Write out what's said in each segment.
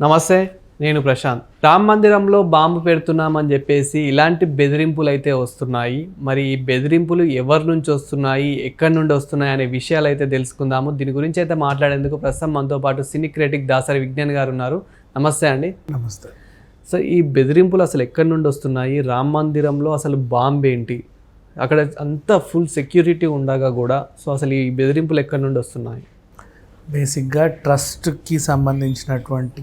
నమస్తే, నేను ప్రశాంత్. రామ మందిరంలో బాంబు పెడుతున్నామని చెప్పేసి ఇలాంటి బెదిరింపులు అయితే వస్తున్నాయి. మరి ఈ బెదిరింపులు ఎవరి నుంచి వస్తున్నాయి, ఎక్కడి నుండి వస్తున్నాయి అనే విషయాలు అయితే తెలుసుకుందాము. దీని గురించి అయితే మాట్లాడేందుకు ప్రస్తుతం మనతో పాటు సినీ క్రిటిక్ దాసరి విజ్ఞాన్ గారు ఉన్నారు. నమస్తే అండి. నమస్తే. సో ఈ బెదిరింపులు అసలు ఎక్కడి నుండి వస్తున్నాయి? రామ మందిరంలో అసలు బాంబు ఏంటి? అక్కడ అంతా ఫుల్ సెక్యూరిటీ ఉండగా కూడా సో అసలు ఈ బెదిరింపులు ఎక్కడి నుండి వస్తున్నాయి? బేసిక్గా ట్రస్ట్కి సంబంధించినటువంటి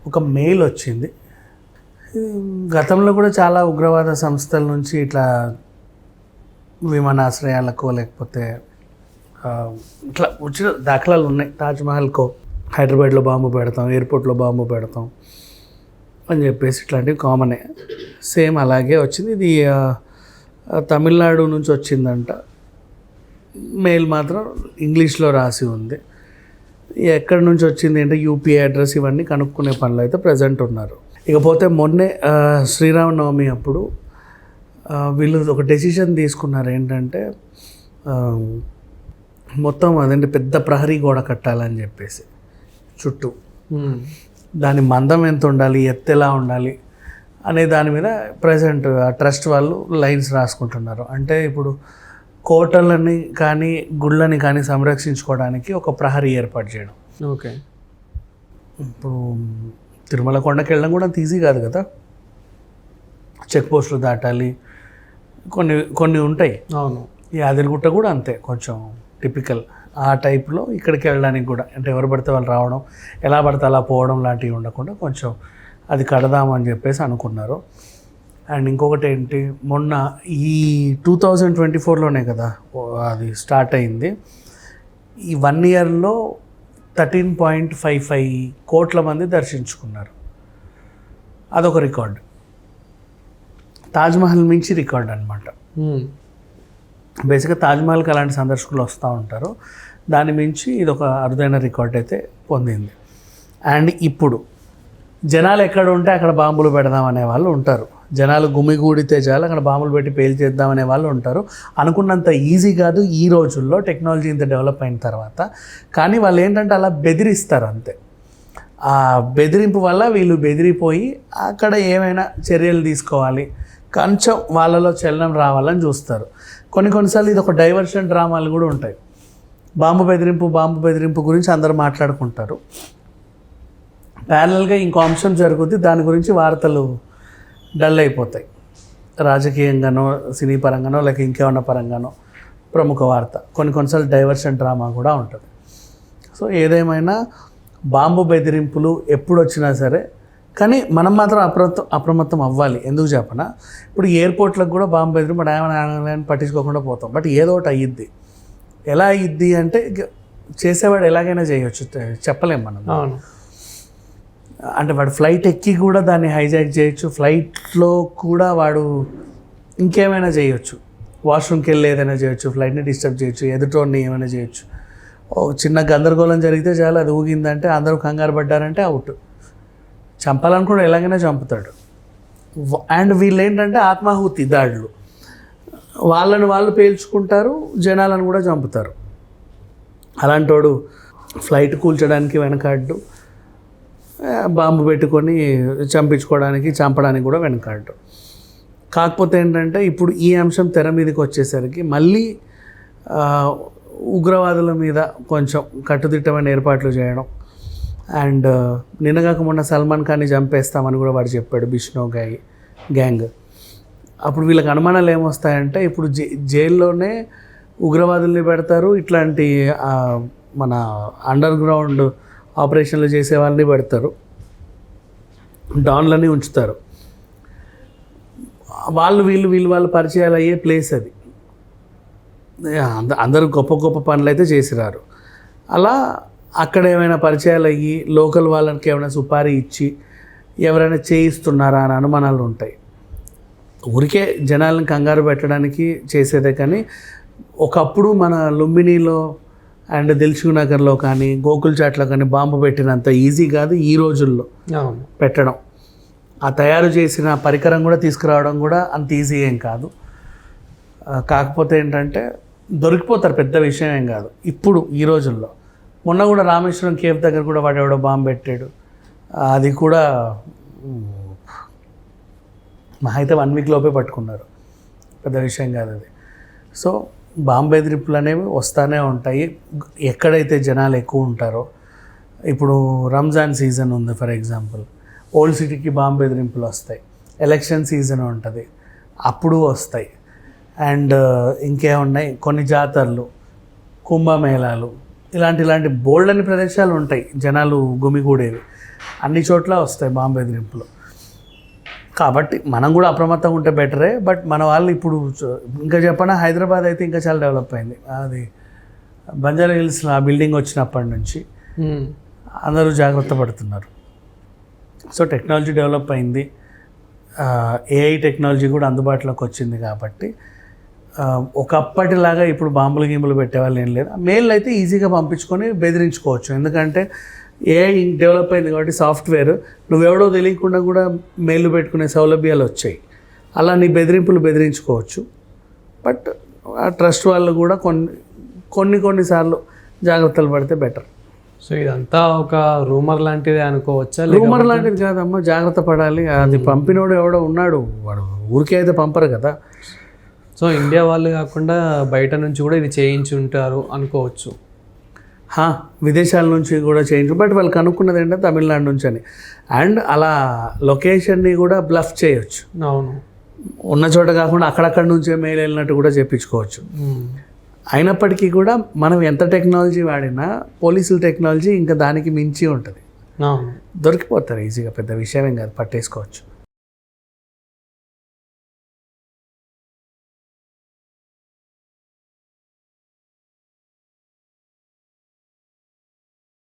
ఒక మెయిల్ వచ్చింది. గతంలో కూడా చాలా ఉగ్రవాద సంస్థల నుంచి ఇట్లా విమానాశ్రయాలకు లేకపోతే ఇట్లా వచ్చిన దాఖలాలు ఉన్నాయి. తాజ్మహల్కో హైదరాబాద్లో బాంబు పెడతాం, ఎయిర్పోర్ట్లో బాంబు పెడతాం అని చెప్పేసి ఇట్లాంటివి కామనే. సేమ్ అలాగే వచ్చింది. ఇది తమిళనాడు నుంచి వచ్చిందంట. మెయిల్ మాత్రం ఇంగ్లీష్లో రాసి ఉంది. ఎక్కడి నుంచి వచ్చింది అంటే యూపీఐ అడ్రస్ ఇవన్నీ కనుక్కునే పనులు అయితే ప్రజెంట్ ఉన్నారు. ఇకపోతే మొన్నే శ్రీరామనవమి అప్పుడు వీళ్ళు ఒక డెసిషన్ తీసుకున్నారు. ఏంటంటే మొత్తం అదంటే పెద్ద ప్రహరీ గోడ కట్టాలని చెప్పేసి చుట్టూ దాని మందం ఎంత ఉండాలి, ఎత్తు ఎలా ఉండాలి అనే దాని మీద ప్రజెంట్ ట్రస్ట్ వాళ్ళు లైన్స్ రాసుకుంటున్నారు. అంటే ఇప్పుడు కోటలని కానీ గుళ్ళని కానీ సంరక్షించుకోవడానికి ఒక ప్రహరీ ఏర్పాటు చేయడం. ఓకే. ఇప్పుడు తిరుమల కొండకి వెళ్ళడం కూడా అంత ఈజీ కాదు కదా. చెక్ పోస్టులు దాటాలి, కొన్ని ఉంటాయి. అవును. ఈ యాదగిరిగుట్ట కూడా అంతే, కొంచెం టిపికల్ ఆ టైప్లో ఇక్కడికి వెళ్ళడానికి కూడా అంటే ఎవరు పడితే వాళ్ళు రావడం, ఎలా పడితే అలా పోవడం లాంటివి ఉండకుండా కొంచెం అది కడదామని చెప్పేసి అనుకున్నారు. అండ్ ఇంకొకటి ఏంటి, మొన్న ఈ 2024లోనే కదా అది స్టార్ట్ అయింది. ఈ 1 ఇయర్లో 13.55 కోట్ల మంది దర్శించుకున్నారు. అదొక రికార్డ్. తాజ్మహల్ మించి రికార్డ్ అనమాట. బేసిక్గా తాజ్మహల్కి అలాంటి సందర్శకులు వస్తూ ఉంటారు. దాని మించి ఇది ఒక అరుదైన రికార్డ్ అయితే పొందింది. అండ్ ఇప్పుడు జనాలు ఎక్కడ ఉంటే అక్కడ బాంబులు పెడదాం అనే వాళ్ళు ఉంటారు. జనాలు గుమిగూడితే చాలు అక్కడ బాంబులు పెట్టి పేల్చేద్దామనే వాళ్ళు ఉంటారు. అనుకున్నంత ఈజీ కాదు ఈ రోజుల్లో టెక్నాలజీ ఇంత డెవలప్ అయిన తర్వాత. కానీ వాళ్ళు ఏంటంటే అలా బెదిరిస్తారు అంతే. ఆ బెదిరింపు వల్ల వీళ్ళు బెదిరిపోయి అక్కడ ఏమైనా చర్యలు తీసుకోవాలి, కొంచెం వాళ్ళలో చలనం రావాలని చూస్తారు. కొన్నిసార్లు ఇది ఒక డైవర్షన్ డ్రామాలు కూడా ఉంటాయి. బాంబు బెదిరింపు గురించి అందరూ మాట్లాడుకుంటారు. ప్యారలల్గా ఇంకో అంశం జరుగుద్ది, దాని గురించి వార్తలు డల్ అయిపోతాయి. రాజకీయంగానో, సినీ పరంగానో, లేక ఇంకేమన్నా పరంగానో ప్రముఖ వార్త. కొన్నిసార్లు డైవర్షన్ డ్రామా కూడా ఉంటుంది. సో ఏదేమైనా బాంబు బెదిరింపులు ఎప్పుడు వచ్చినా సరే, కానీ మనం మాత్రం అప్రమత్తం అవ్వాలి. ఎందుకు చెప్పనా, ఇప్పుడు ఎయిర్పోర్ట్లకు కూడా బాంబు బెదిరింపు అని పట్టించుకోకుండా పోతాం. బట్ ఏదో ఒకటి అయ్యిద్ది. ఎలా అయ్యిద్ది అంటే చేసేవాడు ఎలాగైనా చేయొచ్చు, చెప్పలేం మనం. అవును. అంటే వాడు ఫ్లైట్ ఎక్కి కూడా దాన్ని హైజాక్ చేయొచ్చు. ఫ్లైట్లో కూడా వాడు ఇంకేమైనా చేయొచ్చు. వాష్రూమ్కి వెళ్ళి ఏదైనా చేయొచ్చు, ఫ్లైట్ని డిస్టర్బ్ చేయొచ్చు, ఎదుటోని ఏమైనా చేయొచ్చు. చిన్న గందరగోళం జరిగితే చాలా అది ఊగిందంటే అందరూ కంగారు పడ్డారంటే అవుట్. చంపాలనుకుంటే ఎలాగైనా చంపుతాడు. అండ్ వీళ్ళు ఏంటంటే ఆత్మాహుతి దాడులు, వాళ్ళని వాళ్ళు పేల్చుకుంటారు, జనాలను కూడా చంపుతారు. అలాంటోడు ఫ్లైట్ కూల్చడానికి వెనకాడ్డు, బాంబు పెట్టుకొని చంపడానికి కూడా వెనకాడ్డు. కాకపోతే ఏంటంటే ఇప్పుడు ఈ అంశం తెర మీదకి వచ్చేసరికి మళ్ళీ ఉగ్రవాదుల మీద కొంచెం కట్టుదిట్టమైన ఏర్పాట్లు చేయడం. అండ్ నిన్నగాక మొన్న సల్మాన్ ఖాన్ని చంపేస్తామని కూడా వాడు చెప్పాడు, బిష్ణో గ్యాంగ్. అప్పుడు వీళ్ళకి అనుమానాలు ఏమొస్తాయంటే ఇప్పుడు జైల్లోనే ఉగ్రవాదుల్ని పెడతారు, ఇట్లాంటి మన అండర్ గ్రౌండ్ ఆపరేషన్లు చేసే వాళ్ళని పెడతారు, డాన్లని ఉంచుతారు. వాళ్ళు పరిచయాలు అయ్యే ప్లేస్ అది. అందరూ గొప్ప పనులు అయితే చేసిరారు. అలా అక్కడ ఏమైనా పరిచయాలు అయ్యి లోకల్ వాళ్ళకి ఏమైనా సుపారీ ఇచ్చి ఎవరైనా చేయిస్తున్నారా అని అనుమానాలు ఉంటాయి. ఊరికే జనాలను కంగారు పెట్టడానికి చేసేదే. కానీ ఒకప్పుడు మన లుంబినీలో అండ్ దిల్సుఖ్ నగర్లో కానీ గోకుల్ చాట్లో కానీ బాంబు పెట్టినంత ఈజీ కాదు ఈ రోజుల్లో పెట్టడం. ఆ తయారు చేసిన పరికరం కూడా తీసుకురావడం కూడా అంత ఈజీ ఏం కాదు. కాకపోతే ఏంటంటే దొరికిపోతారు, పెద్ద విషయం ఏం కాదు ఇప్పుడు ఈ రోజుల్లో. మొన్న కూడా రామేశ్వరం కేఫ్ దగ్గర కూడా వాడు ఎవడో బాంబు పెట్టాడు. అది కూడా మహా అయితే 1 వీక్ లోపే పట్టుకున్నారు, పెద్ద విషయం కాదు అది. సో బాంబు బెదిరింపులు అనేవి వస్తూనే ఉంటాయి ఎక్కడైతే జనాలు ఎక్కువ ఉంటారో. ఇప్పుడు రంజాన్ సీజన్ ఉంది ఫర్ ఎగ్జాంపుల్, ఓల్డ్ సిటీకి బాంబు బెదిరింపులు వస్తాయి. ఎలక్షన్ సీజన్ ఉంటుంది, అప్పుడు వస్తాయి. అండ్ ఇంకేమున్నాయి, కొన్ని జాతరలు, కుంభమేళాలు, ఇలాంటి బోల్డ్ అని ప్రదేశాలు ఉంటాయి జనాలు గుమిగూడేవి, అన్ని చోట్ల వస్తాయి బాంబు బెదిరింపులు. కాబట్టి మనం కూడా అప్రమత్తంగా ఉంటే బెటరే. బట్ మన వాళ్ళు ఇప్పుడు ఇంకా చెప్పనా, హైదరాబాద్ అయితే ఇంకా చాలా డెవలప్ అయింది. అది బంజారా హిల్స్లో ఆ బిల్డింగ్ వచ్చినప్పటి నుంచి అందరూ జాగ్రత్త పడుతున్నారు. సో టెక్నాలజీ డెవలప్ అయింది, ఏఐ టెక్నాలజీ కూడా అందుబాటులోకి వచ్చింది. కాబట్టి ఒకప్పటిలాగా ఇప్పుడు బాంబులు గింబులు పెట్టేవాళ్ళు ఏం లేదు. మెయిల్ అయితే ఈజీగా పంపించుకొని బెదిరించుకోవచ్చు, ఎందుకంటే ఏఐ డెవలప్ అయింది కాబట్టి సాఫ్ట్వేర్ నువ్వెవడో తెలియకుండా కూడా మెయిల్ పెట్టుకునే సౌలభ్యాలు వచ్చాయి. అలా నీ బెదిరించుకోవచ్చు. బట్ ఆ ట్రస్ట్ వాళ్ళు కూడా కొన్నిసార్లు జాగ్రత్తలు పడితే బెటర్. సో ఇదంతా ఒక రూమర్ లాంటిదే అనుకోవచ్చా? రూమర్ లాంటిది కాదమ్మా, జాగ్రత్త పడాలి. అది పంపినోడు ఎవడో ఉన్నాడు, వాడు ఊరికే అయితే పంపరు కదా. సో ఇండియా వాళ్ళు కాకుండా బయట నుంచి కూడా ఇది చేయించి ఉంటారు అనుకోవచ్చు. విదేశాల నుంచి కూడా చేయించు, బట్ వాళ్ళు కనుక్కున్నది ఏంటంటే తమిళనాడు నుంచి అని. అండ్ అలా లొకేషన్ని కూడా బ్లఫ్ చేయొచ్చు. అవును, ఉన్న చోట కాకుండా అక్కడక్కడ నుంచే మెయిల్ వెళ్ళినట్టు కూడా చెప్పించుకోవచ్చు. అయినప్పటికీ కూడా మనం ఎంత టెక్నాలజీ వాడినా పోలీసుల టెక్నాలజీ ఇంకా దానికి మించి ఉంటుంది. అవును, దొరికిపోతారు ఈజీగా, పెద్ద విషయమేం కాదు, పట్టేసుకోవచ్చు.